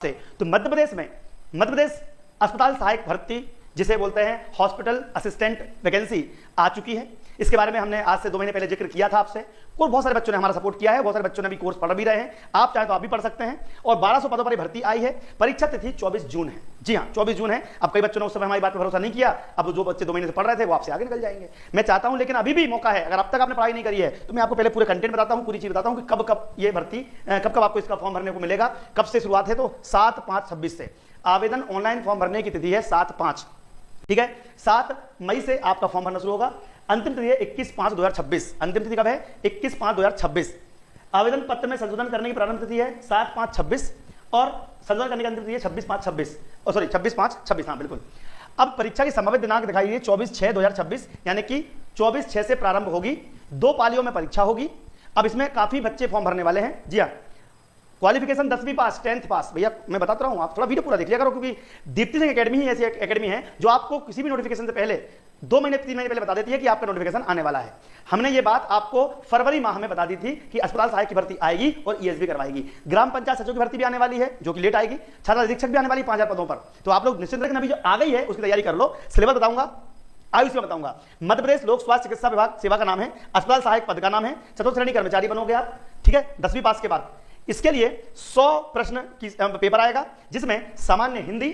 से। तो मध्य प्रदेश अस्पताल सहायक भर्ती जिसे बोलते हैं हॉस्पिटल असिस्टेंट वैकेंसी आ चुकी है। इसके बारे में हमने आज से 2 महीने पहले जिक्र किया था आपसे, और बहुत सारे बच्चों ने हमारा सपोर्ट किया है, बहुत सारे बच्चों ने भी कोर्स पढ़ भी रहे हैं। आप चाहे तो आप भी पढ़ सकते हैं। और 1200 पदों पर भर्ती आई है। परीक्षा तिथि 24 जून है। जी हाँ, 24 जून है। अब कई बच्चों ने उस समय हमारी बात पर भरोसा नहीं किया, अब जो बच्चे 2 महीने से पढ़ रहे थे वो आपसे आगे निकल जाएंगे। मैं चाहता हूं, लेकिन अभी भी मौका है। अगर अब तक आपने पढ़ाई नहीं करी है तो मैं आपको पहले पूरे कंटेंट बताता हूं, पूरी चीज बताता हूं कि कब कब ये भर्ती, कब कब आपको इसका फॉर्म भरने को मिलेगा, कब से शुरुआत है। तो 7/5/26 से आवेदन ऑनलाइन फॉर्म भरने की तिथि है 7/5, ठीक है। 7 मई से आपका फॉर्म भरना शुरू होगा। अंतिम तिथि है 21/5/2026। अंतिम तिथि कब है? 21/5/2026। आवेदन पत्र में संशोधन करने की प्रारंभ तिथि है 7/5/26 और संशोधन करने की अंतिम तिथि है 26/5/26, सॉरी 26/5/26, हाँ बिल्कुल। अब परीक्षा की संभावित दिनांक दिखाई है 24/6/2026, यानी कि 24/6 से प्रारंभ होगी। 2 पालियों में परीक्षा होगी। अब इसमें काफी बच्चे फॉर्म भरने वाले हैं। जी हाँ, क्वालिफिकेशन 10वीं पास, 10th पास। भैया मैं बताता रहा हूं, आप थोड़ा वीडियो पूरा देख लिया करो, क्योंकि दीप्ति सिंह एकेडमी ही ऐसी एकेडमी है जो आपको किसी भी नोटिफिकेशन से पहले 2 महीने 3 महीने पहले बता देती है कि आपका नोटिफिकेशन आने वाला है। हमने ये बात आपको फरवरी माह में बता दी थी कि अस्पताल सहायक की भर्ती आएगी और ईएसबी करवाएगी। ग्राम पंचायत सचिव की भर्ती भी आने वाली है, जो कि लेट आएगी। छात्र अधीक्षक भी आने वाली 5000 पदों पर। तो आप लोग निश्चित रखें, अभी जो आ गई है उसकी तैयारी कर लो। सिलेबस बताऊंगा, आयुष में बताऊंगा। मध्य प्रदेश लोक स्वास्थ्य चिकित्सा विभाग सेवा का नाम है, अस्पताल सहायक पद का नाम है। चतुर्थ श्रेणी कर्मचारी बनोगे आप, ठीक है, 10वीं पास के बाद। इसके लिए 100 प्रश्न की पेपर आएगा, जिसमें सामान्य हिंदी,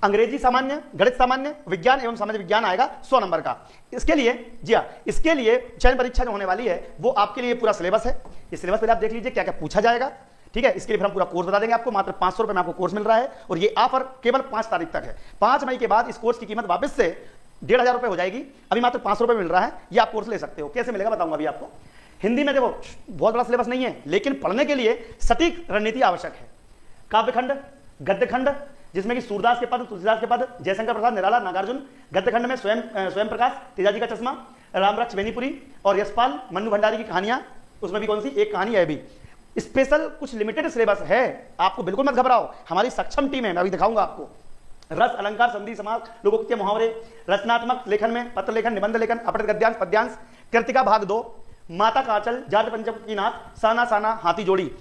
अंग्रेजी सामान्य, गणित सामान्य, विज्ञान एवं सामाजिक विज्ञान आएगा 100 नंबर का। इसके लिए, जी हाँ, इसके लिए चयन परीक्षा जो होने वाली है वो आपके लिए पूरा सिलेबस है। इस सिलेबस पहले आप देख लीजिए क्या क्या पूछा जाएगा, ठीक है। इसके लिए फिर हम पूरा कोर्स बता देंगे आपको। मात्र 500 रुपए में आपको कोर्स मिल रहा है, और ये ऑफर केवल 5 तारीख तक है। 5 मई के बाद इस कोर्स की कीमत वापस से 1500 रुपए हो जाएगी। अभी मात्र 500 रुपए मिल रहा है। ये आप कोर्स ले सकते हो। कैसे मिलेगा बताऊंगा अभी आपको। हिंदी में देखो बहुत बड़ा सिलेबस नहीं है, लेकिन पढ़ने के लिए सटीक रणनीति आवश्यक है। काव्यखंड, गद्यखंड, जिसमें कि सूरदास के पद, तुलसीदास के पद, जयशंकर प्रसाद निराला, नागार्जुन। गद्यखंड में स्वयं प्रकाश, तेजाजी का चश्मा, रामरक्ष बेनीपुरी और यशपाल मन्नू भंडारी की कहानियां। उसमें भी कौन सी एक कहानी है। भी स्पेशल कुछ लिमिटेड सिलेबस है, आपको बिल्कुल मत घबराओ। हमारी सक्षम टीम है, मैं अभी दिखाऊंगा आपको। रस, अलंकार, संधि, समास, लोकोक्ति, मुहावरे, रचनात्मक लेखन में पत्र लेखन, निबंध लेखन, अपकृत गद्यांश, पद्यांश, कृतिका भाग 2, माता काचल, जाट पंचम की नाथ, साना साना, हाथी जोड़ी।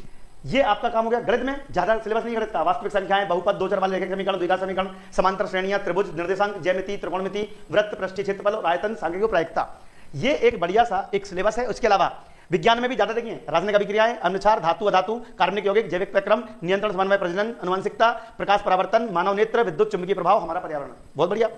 ये आपका काम हो गया। गणित में ज्यादा सिलेबस नहीं, गणित का वास्तविक संख्याएं, बहुपद, 2 चर वाले रेखा समीकरण, द्विघात समीकरण, समांतर श्रेणियां, त्रिभुज, निर्देशांक, ज्यामिति, त्रिकोणमिति, वृत्त, पृष्ठीय क्षेत्रफल और आयतन, सांख्यिकी, प्रायिकता। ये एक बढ़िया सा एक सिलेबस है। उसके अलावा विज्ञान में भी ज्यादा देखिए, रासायनिक अभिक्रियाएं, अनुसार, धातु अधातु, कार्बनिक यौगिक, जैविक प्रक्रम, नियंत्रण, समन्वय, प्रजनन, अनुवांशिकता, प्रकाश परावर्तन, मानव नेत्र, विद्युत चुंबकीय प्रभाव, हमारा पर्यावरण। बहुत बढ़िया।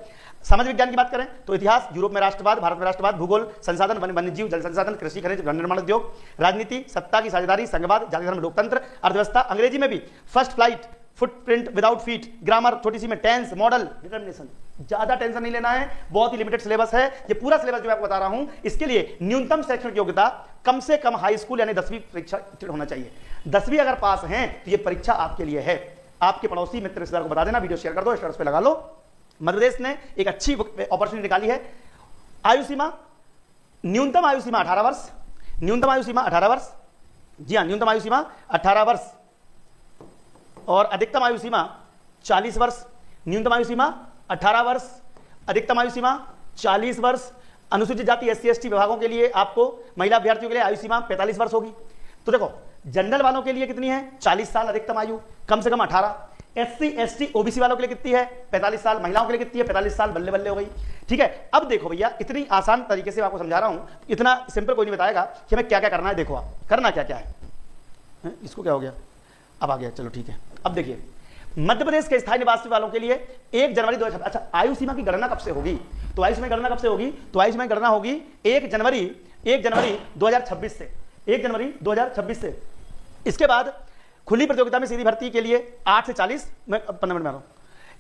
सामाजिक विज्ञान की बात करें तो इतिहास, यूरोप में राष्ट्रवाद, भारत में राष्ट्रवाद, भूगोल, संसाधन, वन्यजीव, जल संसाधन, कृषि, खनिज, भवन निर्माण उद्योग, राजनीति, सत्ता की साझेदारी, संघवाद, जाति धर्म, लोकतंत्र, अर्थव्यवस्था। अंग्रेजी में भी first flight, footprint without feet, grammar, छोटी सी में टेंस, मॉडल, डिटर्मिनेशन। ज्यादा टेंशन नहीं लेना है, बहुत ही लिमिटेड सिलेबस है। ये पूरा सिलेबस जो मैं आपको बता रहा हूं, इसके लिए न्यूनतम शैक्षणिक योग्यता कम से कम हाई स्कूल यानी 10वीं परीक्षा होना चाहिए। 10वीं अगर पास हैं तो ये परीक्षा आपके लिए है। आपके पड़ोसी मित्र रिश्तेदार को बता देना, वीडियो शेयर कर दो, स्टेटस पे लगा लो। मध्य प्रदेश ने एक अच्छी अपॉर्चुनिटी निकाली है। आयु सीमा, न्यूनतम आयु सीमा 18 वर्ष, न्यूनतम आयु सीमा 18 वर्ष। जी हाँ, न्यूनतम आयु सीमा 18 वर्ष और अधिकतम आयु सीमा 40 वर्ष। न्यूनतम आयु सीमा 18 वर्ष, अधिकतम आयु सीमा 40 वर्ष। अनुसूचित जाति SC ST विभागों के लिए आपको, महिला अभ्यर्थियों के लिए आयु सीमा 45 वर्ष होगी। तो देखो, जनरल वालों के लिए कितनी है? 40 साल अधिकतम आयु, कम से कम 18। SC ST OBC वालों के लिए कितनी है? 45 साल। महिलाओं के लिए कितनी है? 45 साल। बल्ले बल्ले हो गई, ठीक है। अब देखो भैया, इतनी आसान तरीके से आपको समझा रहा हूं, इतना सिंपल कोई नहीं बताएगा कि हमें क्या क्या करना है। देखो आप करना क्या क्या है। इसको क्या हो गया? अब आ गया, चलो ठीक है। अब देखिए, मध्य प्रदेश के स्थायी निवासी वालों के लिए 1 जनवरी 2026। अच्छा, आयु सीमा की गणना कब से होगी? तो आयु सीमा की गणना कब से होगी? तो आयु सीमा की गणना होगी 1 जनवरी 2026 से, 1 जनवरी 2026 से। इसके बाद खुली प्रतियोगिता में सीधी भर्ती के लिए 8 से 40, मैं 15 मिनट में आ रहा हूं,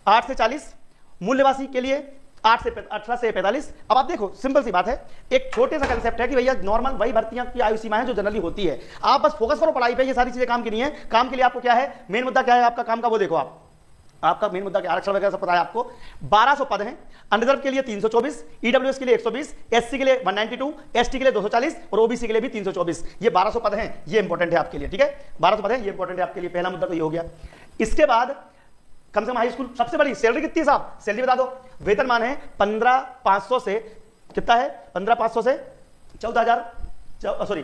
8 से 40, मूल निवासी के लिए 18 से 45। अब आप देखो, सिंपल सी बात है, एक छोटे सा कंसेप्ट है कि भैया नॉर्मल वही भर्तियां की आयु सीमा है जो जनरली होती है। आप बस फोकस करो पढ़ाई पे, ये सारी चीजें काम की नहीं है। काम के लिए आपको क्या है, मेन मुद्दा क्या है आपका काम का, वो देखो आप। आपका मेन मुद्दा क्या, आरक्षण वगैरह सब पता है आपको। 1200 पद हैं। अनरिजर्व के लिए 324, EWS के लिए 120, SC के लिए 192, ST के लिए 240 और OBC के लिए भी 324। ये 1200 पद हैं, ये इंपॉर्टेंट है आपके लिए, ठीक है। 1200 पद हैं, ये इंपॉर्टेंट है आपके लिए। पहला मुद्दा तो ये हो गया। इसके बाद कम से कम हाई स्कूल। सबसे बड़ी सैलरी कितनी है साहब? सैलरी बता दो। वेतनमान है 15,500 से, कितना है? 15,500 से 14,000, सॉरी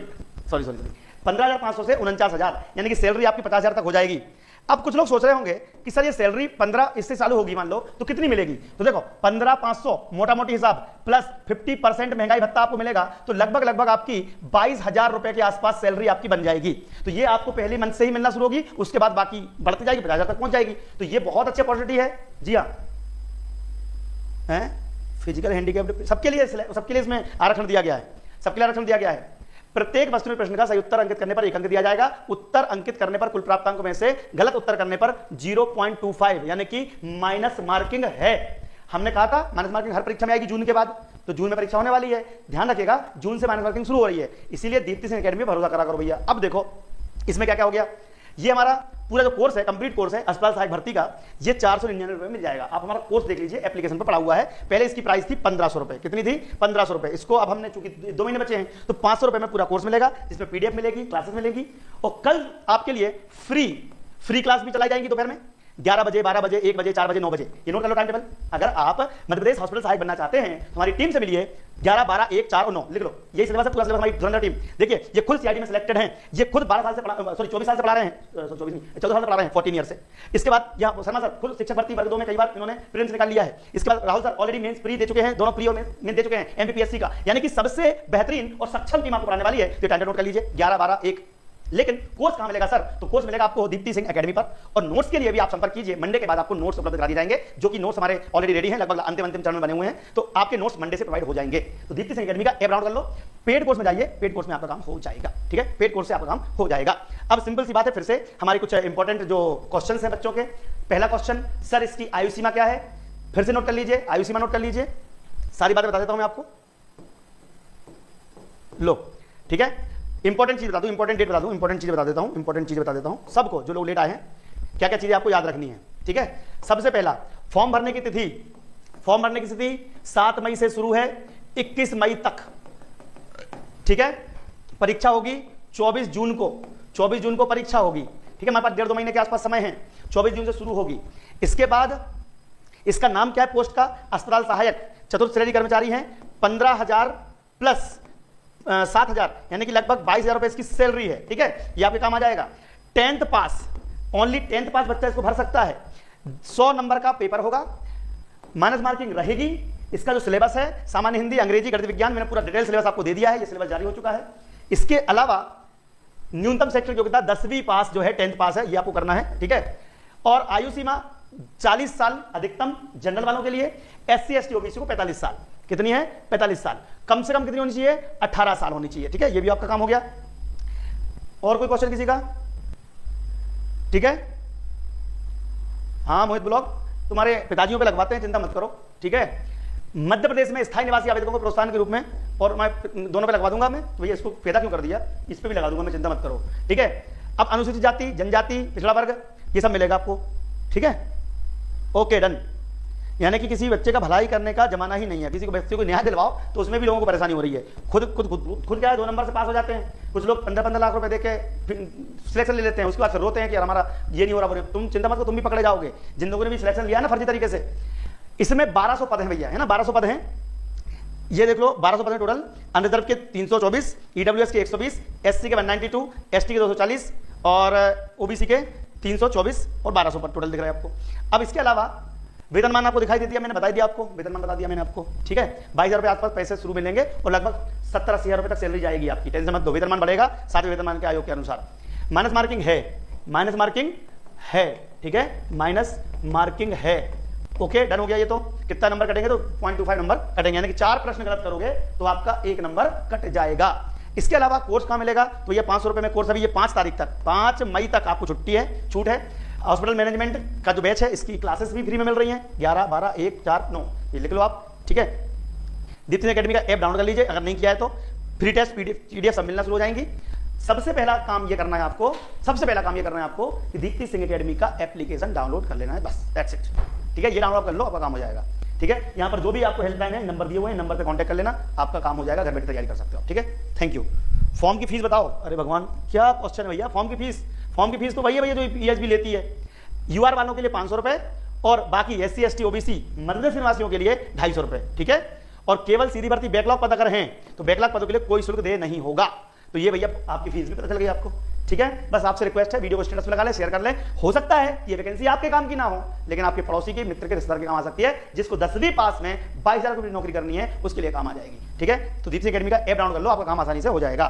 15,500 से 49,000, यानी कि सैलरी आपकी 50,000 तक हो जाएगी। अब कुछ लोग सोच रहे होंगे कि सर ये सैलरी 15 इससे चालू होगी मान लो तो कितनी मिलेगी, तो देखो 15,500 मोटा मोटी हिसाब प्लस 50% महंगाई भत्ता आपको मिलेगा, तो लगभग आपकी 22,000 रुपए के आसपास सैलरी आपकी बन जाएगी। तो ये आपको पहले मंथ से ही मिलना शुरू होगी, उसके बाद बाकी बढ़ती जाएगी, 50,000 तक पहुंच जाएगी। तो ये बहुत अच्छी अपॉर्चुनिटी है। जी हाँ, फिजिकल हैंडीकैप्ड सबके लिए इसमें आरक्षण दिया गया है, सबके लिए आरक्षण दिया गया है। प्रत्येक वस्तु प्रश्न का सही उत्तर अंकित करने पर 1 अंक दिया जाएगा। उत्तर अंकित करने पर कुल प्राप्त अंक में से गलत उत्तर करने पर 0.25 यानी कि माइनस मार्किंग है। हमने कहा था माइनस मार्किंग हर परीक्षा में आएगी जून के बाद, तो जून में परीक्षा होने वाली है, ध्यान रखिएगा जून से माइनस मार्किंग शुरू हो रही है, इसीलिए दीप्ति सिंह एकेडमी भरोसा करा करो भैया। अब देखो इसमें क्या क्या हो गया, ये हमारा पूरा जो कोर्स है, कंप्लीट कोर्स है अस्पताल सहायक भर्ती का, ये 499 रुपए मिल जाएगा। आप हमारा कोर्स देख लीजिए, एप्लीकेशन पर पड़ा हुआ है। पहले इसकी प्राइस थी 1500 रुपए, कितनी थी 1500 रुपए। इसको अब हमने चूंकि 2 महीने बचे हैं तो 500 रुपए में पूरा कोर्स मिलेगा, जिसमें पीडीएफ मिलेगी, क्लासेस मिलेगी, और कल आपके लिए फ्री क्लास भी चलाई जाएंगी दोपहर में 11 बजे, 12 बजे, 1 बजे, 4 बजे, 9 बजे। ये नोट कर लो टाइम टेबल। अगर आप मध्य प्रदेश हॉस्पिटल सहायक बनना चाहते हैं तो हमारी टीम से मिलिए 11, 12, 1, 4 और 9 लिख लो। यही सिलेबस है, पूरा सिलेबस हमारी धुरंधर टीम। देखिए ये खुद सीआईडी में सिलेक्टेड हैं, ये खुद 12 साल से 24 साल से पढ़ा रहे हैं, 14 साल से पढ़ा रहे हैं, 14 ईयर से। इसके बाद यहाँ शर्मा सर खुद शिक्षक भर्ती वर्ग 2 में कई बार इन्होंने प्रीलिम्स निकाल लिया है। इसके बाद Rahul sir already mains pre दे चुके हैं, दोनों प्री और मेंस दे चुके हैं एमपीपीएससी का, यानी कि सबसे बेहतरीन और सक्षम टीम आपको पढ़ाने वाली है। तो टाइम नोट कर लीजिए 11, 12, 1। लेकिन कोर्स कहां मिलेगा सर, तो कोर्स मिलेगा आपको दीप्ति सिंह एकेडमी पर, और नोट्स के लिए भी आप संपर्क कीजिए। मंडे के बाद आपको नोट्स उपलब्ध करा दिए जाएंगे, जो कि नोट्स हमारे ऑलरेडी रेडी हैं, लगभग अंतिम चरण में बने हुए हैं, तो आपके नोट्स मंडे से प्रोवाइड हो जाएंगे। तो दीप्ति सिंह एकेडमी का ऐप डाउनलोड कर लो, पेड कोर्स में जाइए, पेड कोर्स में आपका काम हो जाएगा। ठीक है, पेड कोर्स से आपका काम हो जाएगा। अब सिंपल सी बात है, फिर से हमारी कुछ इंपॉर्टेंट जो क्वेश्चन है बच्चों के। पहला क्वेश्चन, सर इसकी आयु सीमा क्या है, फिर से नोट कर लीजिए, आयु सीमा नोट कर लीजिए, सारी बातें बता देता हूं मैं आपको। लो ठीक है, इंपॉर्टेंट चीज बता दूं, इंपॉर्टेंट डेट बता दूं, इंपॉर्टेंट चीज बता देता हूं, इंपॉर्टेंट चीज बता देता हूं सबको, जो लोग लेट आए हैं, क्या क्या चीजें आपको याद रखनी है। ठीक है, सबसे पहला फॉर्म भरने की तिथि, फॉर्म भरने की तिथि 7 मई से शुरू है 21 मई तक। ठीक है, परीक्षा होगी 24 जून को, 24 जून को परीक्षा होगी। ठीक है, हमारे पास 1.5-2 महीने के आसपास समय है, 24 जून से शुरू होगी। इसके बाद इसका नाम क्या है पोस्ट का, अस्पताल सहायक चतुर्थ श्रेणी कर्मचारी हैं, 15,000 प्लस 7,000 यानी कि लगभग 22,000 रुपए इसकी सैलरी है। ठीक है, ये आपके काम आ जाएगा। 10th पास, ओनली 10th पास बच्चा इसको भर सकता है। 100 नंबर का पेपर होगा, माइनस मार्किंग रहेगी। इसका जो सिलेबस है सामान्य हिंदी, अंग्रेजी, गणित, विज्ञान, मैंने पूरा डिटेल सिलेबस आपको दे दिया है, ये सिलेबस जारी हो चुका है। इसके अलावा न्यूनतम शैक्षणिक योग्यता 10वीं पास जो है, 10th पास है, ये आपको करना है। ठीक है, और आयु सीमा 40 साल अधिकतम जनरल वालों के लिए, SC ST OBC को 45 साल। कितनी है, 45 साल। कम से कम कितनी होनी चाहिए, 18 साल होनी चाहिए। ठीक है, ये भी आपका काम हो गया। और कोई क्वेश्चन किसी का? ठीक है, हाँ मोहित ब्लॉग तुम्हारे पिताजियों पे लगवाते हैं, चिंता मत करो। ठीक है, मध्य प्रदेश में स्थायी निवासी आवेदकों को प्रोत्साहन के रूप में, और मैं दोनों पे लगवा दूंगा मैं, तो भैया इसको फायदा क्यों कर दिया, इस पे भी लगा दूंगा मैं, चिंता मत करो। ठीक है, अब अनुसूचित जाति, जनजाति, पिछड़ा वर्ग, ये सब मिलेगा आपको। ठीक है, ओके डन। यानी कि किसी बच्चे का भलाई करने का जमाना ही नहीं है, किसी को बच्चे को न्याय दिलवाओ तो उसमें भी लोगों को परेशानी हो रही है। खुद क्या है, 2 नंबर से पास हो जाते हैं, कुछ लोग 15-15 लाख रुपए देके सिलेक्शन ले लेते हैं, उसके बाद फिर रोते हैं कि यार हमारा ये नहीं हो रहा। तुम चिंता मत करो, तुम भी पकड़े जाओगे, जिन लोगों ने भी सिलेक्शन लिया ना फर्जी तरीके से। इसमें 1200 पद हैं भैया, है ना, 1200 पद हैं, ये देख लो 1200 पद हैं टोटल। अनरिजर्व के 324, EWS के 120, SC के 192, ST के 240 और OBC के 324 और 1200 पद टोटल दिख रहा है आपको। अब इसके अलावा वेतनमान आपको दिखाई देती है, मैंने बता दिया आपको, वेतनमान बता दिया मैंने आपको। ठीक है, 22,000 रुपए आसपास पैसे शुरू मिलेंगे और लगभग 70-80 हज़ार रुपए तक सैलरी जाएगी आपकी, टेंशन मत दो। वेतनमान बढ़ेगा 7वें वेतनमान के आयोग के अनुसार। माइनस मार्किंग है, माइनस मार्किंग है। ठीक है, माइनस मार्किंग है। ओके डन हो गया। ये तो कितना नंबर कटेंगे, तो 0.25 नंबर कटेंगे, यानी कि 4 प्रश्न गलत करोगे तो आपका 1 नंबर कट जाएगा। इसके अलावा कोर्स कहां मिलेगा, तो ये 500 रुपए में कोर्स, अभी ये 5 तारीख तक, 5 मई तक आपको छुट्टी है, छूट है। हॉस्पिटल मैनेजमेंट का जो बैच है, इसकी क्लासेस भी फ्री में मिल रही हैं, 11, 12, 1, 4, 9, ये लिख लो आप। ठीक है, दीप्ति सिंह एकेडमी का ऐप डाउनलोड कर लीजिए, अगर नहीं किया है तो फ्री टेस्ट PDF सब मिलना शुरू हो जाएंगी। सबसे पहला काम ये करना है आपको, सबसे पहला काम ये करना है आपको कि दीप्ति सिंह एकेडमी का एप्लीकेशन डाउनलोड कर लेना है, बस दैट्स इट। ठीक है, ये डाउनलोड कर लो, आपका काम हो जाएगा। ठीक है, यहाँ पर जो भी आपको हेल्पलाइन है, नंबर दिए हुए हैं, नंबर पे कांटेक्ट कर लेना, आपका काम हो जाएगा, घर बैठे तैयारी कर सकते हो। ठीक है, थैंक यू। फॉर्म की फीस बताओ, अरे भगवान क्या क्वेश्चन है भैया, फॉर्म की फीस तो भैया जो PSB लेती है। UR वालों के लिए 500 रुपए और बाकी SC ST OBC Madhya Pradesh निवासियों के लिए 250 रुपए। ठीक है, और केवल सीधी भर्ती बैकलॉग पद अगर हैं तो बैकलॉग पदों के लिए कोई शुल्क दे नहीं होगा। तो ये भैया आपकी फीस भी पता चल गई आपको। ठीक है, बस आपसे रिक्वेस्ट है वीडियो को स्टेटस पे लगा ले, शेयर कर ले। हो सकता है ये वैकेंसी आपके काम की ना हो, लेकिन आपके पड़ोसी के, मित्र के, रिश्तेदार के काम आ सकती है, जिसको 10वीं पास में 22,000 रुपये नौकरी करनी है, उसके लिए काम आ जाएगी। ठीक है, तो दीप्ति अकेडमी का ऐप डाउनलोड कर लो, आपका काम आसानी से हो जाएगा।